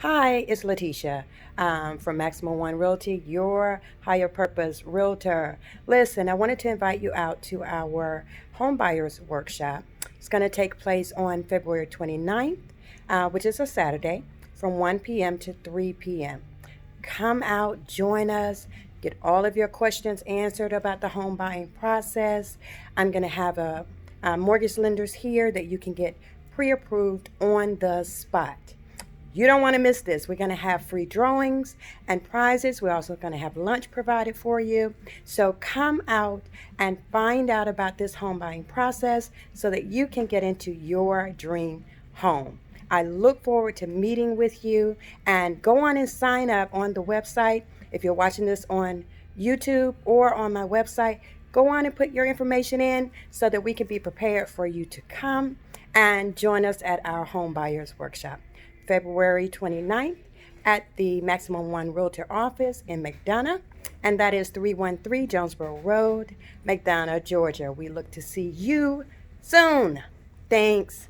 Hi, it's Latesia from Maximum One Realty, your higher purpose realtor. Listen, I wanted to invite you out to our home buyers workshop. It's going to take place on February 29th, which is a Saturday, from 1 p.m. to 3 p.m. Come out, join us, get all of your questions answered about the home buying process. I'm going to have mortgage lenders here that you can get pre approved on the spot. You don't want to miss this. We're going to have free drawings and prizes. We're also going to have lunch provided for you. So come out and find out about this home buying process so that you can get into your dream home. I look forward to meeting with you, and go on and sign up on the website. If you're watching this on YouTube or on my website, go on and put your information in so that we can be prepared for you to come and join us at our home buyers workshop. February 29th at the Maximum One Realtor office in McDonough, and that is 313 Jonesboro Road, McDonough, Georgia. We look to see you soon. Thanks.